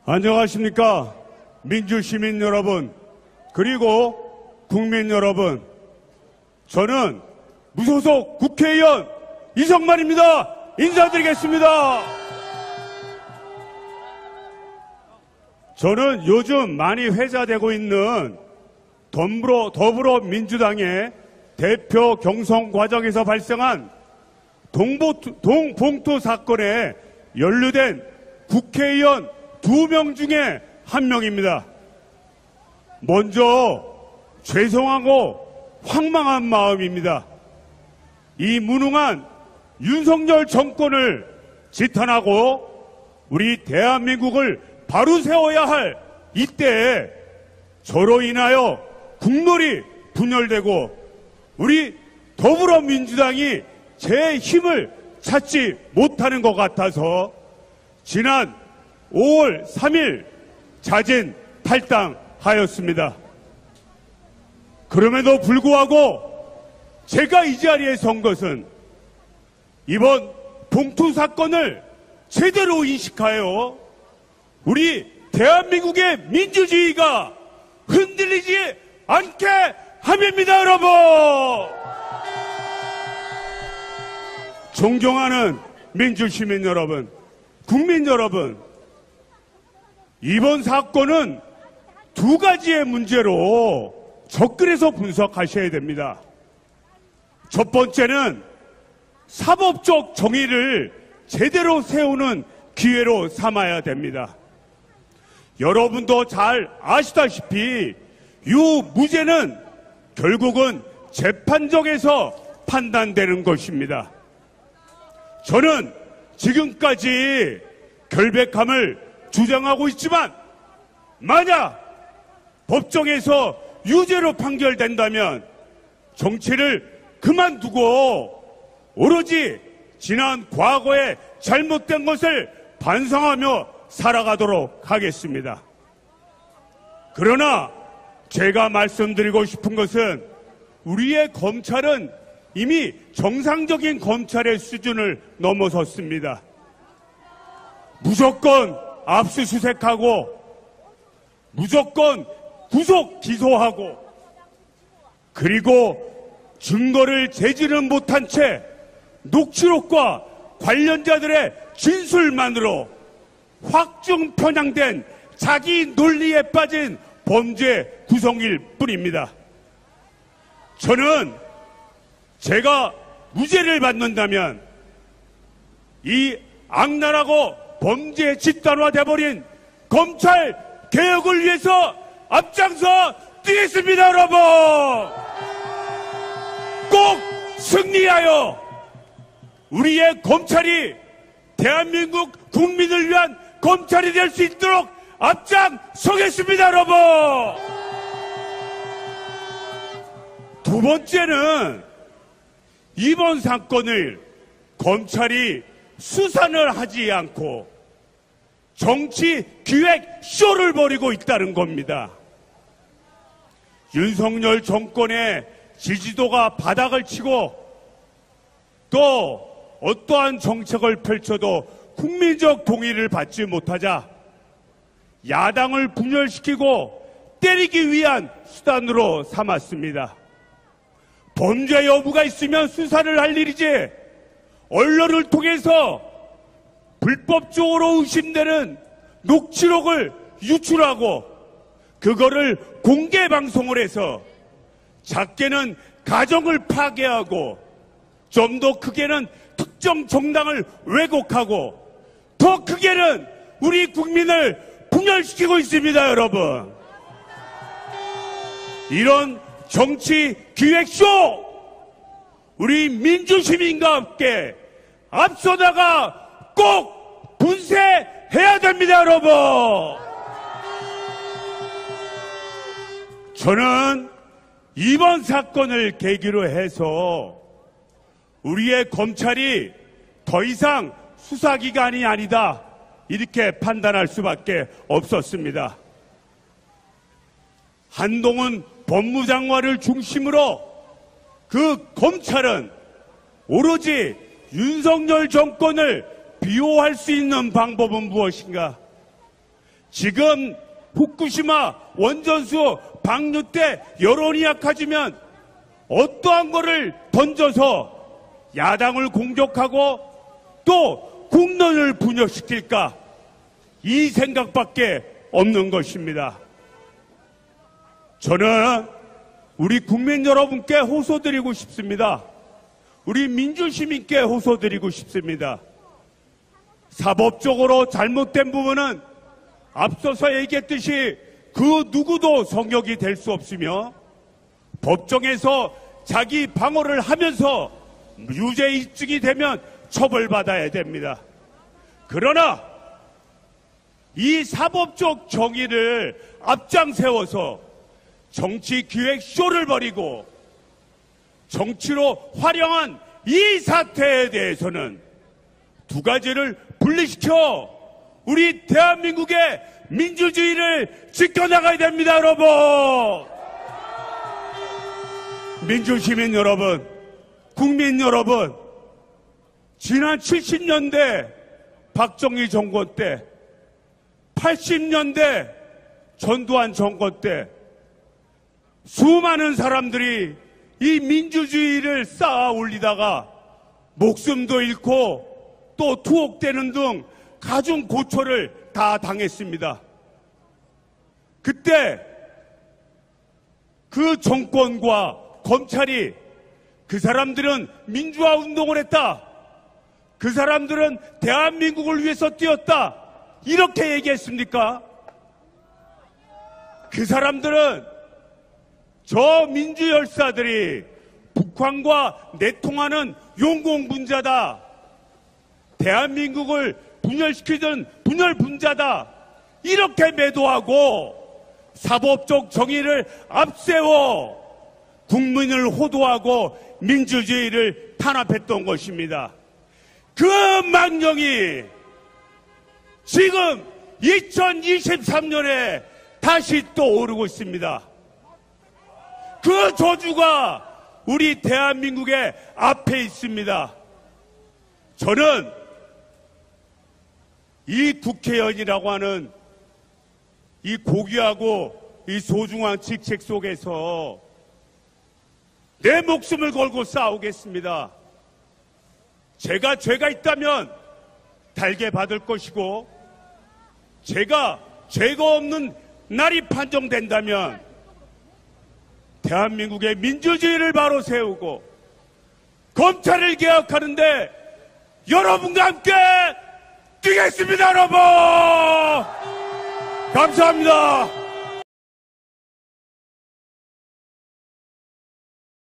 안녕하십니까. 민주시민 여러분, 그리고 국민 여러분. 저는 무소속 국회의원 이성만입니다. 인사드리겠습니다. 저는 요즘 많이 회자되고 있는 더불어민주당의 대표 경선 과정에서 발생한 동봉투 사건에 연루된 국회의원 2명 중에 1명입니다. 먼저 죄송하고 황망한 마음입니다. 이 무능한 윤석열 정권을 지탄하고 우리 대한민국을 바로 세워야 할 이때에 저로 인하여 국론이 분열되고 우리 더불어민주당이 제 힘을 찾지 못하는 것 같아서 지난 5월 3일 자진 탈당하였습니다. 그럼에도 불구하고 제가 이 자리에 선 것은 이번 봉투 사건을 제대로 인식하여 우리 대한민국의 민주주의가 흔들리지 않게 함입니다, 여러분! 존경하는 민주시민 여러분, 국민 여러분, 이번 사건은 2가지의 문제로 접근해서 분석하셔야 됩니다. 첫 번째는 사법적 정의를 제대로 세우는 기회로 삼아야 됩니다. 여러분도 잘 아시다시피 유무죄는 결국은 재판정에서 판단되는 것입니다. 저는 지금까지 결백함을 주장하고 있지만 만약 법정에서 유죄로 판결된다면 정치를 그만두고 오로지 지난 과거에 잘못된 것을 반성하며 살아가도록 하겠습니다. 그러나 제가 말씀드리고 싶은 것은 우리의 검찰은 이미 정상적인 검찰의 수준을 넘어섰습니다. 무조건 압수수색하고 무조건 구속 기소하고 그리고 증거를 제지는 못한 채 녹취록과 관련자들의 진술만으로 확증 편향된 자기 논리에 빠진 범죄 구성일 뿐입니다. 저는 제가 무죄를 받는다면 이 악랄하고 범죄 집단화돼버린 검찰 개혁을 위해서 앞장서 뛰겠습니다, 여러분! 꼭 승리하여 우리의 검찰이 대한민국 국민을 위한 검찰이 될 수 있도록 앞장서겠습니다, 여러분! 두 번째는 이번 사건을 검찰이 수사를 하지 않고 정치 기획 쇼를 벌이고 있다는 겁니다. 윤석열 정권의 지지도가 바닥을 치고 또 어떠한 정책을 펼쳐도 국민적 동의를 받지 못하자 야당을 분열시키고 때리기 위한 수단으로 삼았습니다. 범죄 여부가 있으면 수사를 할 일이지 언론을 통해서 불법적으로 의심되는 녹취록을 유출하고 그거를 공개 방송을 해서 작게는 가정을 파괴하고 좀 더 크게는 특정 정당을 왜곡하고 더 크게는 우리 국민을 분열시키고 있습니다, 여러분. 이런 정치 기획쇼 우리 민주시민과 함께 앞서다가 꼭 분쇄해야 됩니다, 여러분. 저는 이번 사건을 계기로 해서 우리의 검찰이 더 이상 수사기관이 아니다 이렇게 판단할 수밖에 없었습니다. 한동훈 법무장관을 중심으로 그 검찰은 오로지 윤석열 정권을 비호할 수 있는 방법은 무엇인가? 지금 후쿠시마 원전수 방류 때 여론이 약해지면 어떠한 거를 던져서 야당을 공격하고 또 국론을 분열시킬까, 이 생각밖에 없는 것입니다. 저는 우리 국민 여러분께 호소드리고 싶습니다. 우리 민주시민께 호소드리고 싶습니다. 사법적으로 잘못된 부분은 앞서서 얘기했듯이 그 누구도 성역이 될 수 없으며 법정에서 자기 방어를 하면서 유죄 입증이 되면 처벌받아야 됩니다. 그러나 이 사법적 정의를 앞장세워서 정치 기획 쇼를 벌이고 정치로 활용한 이 사태에 대해서는 두 가지를 분리시켜 우리 대한민국의 민주주의를 지켜나가야 됩니다, 여러분. 민주시민 여러분, 국민 여러분, 지난 70년대 박정희 정권 때, 80년대 전두환 정권 때 수많은 사람들이 이 민주주의를 쌓아 올리다가 목숨도 잃고 또 투옥되는 등 가중 고초를 다 당했습니다. 그때 그 정권과 검찰이 그 사람들은 민주화 운동을 했다, 그 사람들은 대한민국을 위해서 뛰었다, 이렇게 얘기했습니까? 그 사람들은 저 민주열사들이 북한과 내통하는 용공분자다, 대한민국을 분열시키던 분열분자다, 이렇게 매도하고 사법적 정의를 앞세워 국민을 호도하고 민주주의를 탄압했던 것입니다. 그 망령이 지금 2023년에 다시 또 오르고 있습니다. 그 저주가 우리 대한민국의 앞에 있습니다. 저는 이 국회의원이라고 하는 이 고귀하고 이 소중한 직책 속에서 내 목숨을 걸고 싸우겠습니다. 제가 죄가 있다면 달게 받을 것이고, 제가 죄가 없는 날이 판정된다면 대한민국의 민주주의를 바로 세우고 검찰을 개혁하는데 여러분과 함께 뛰겠습니다, 여러분! 감사합니다.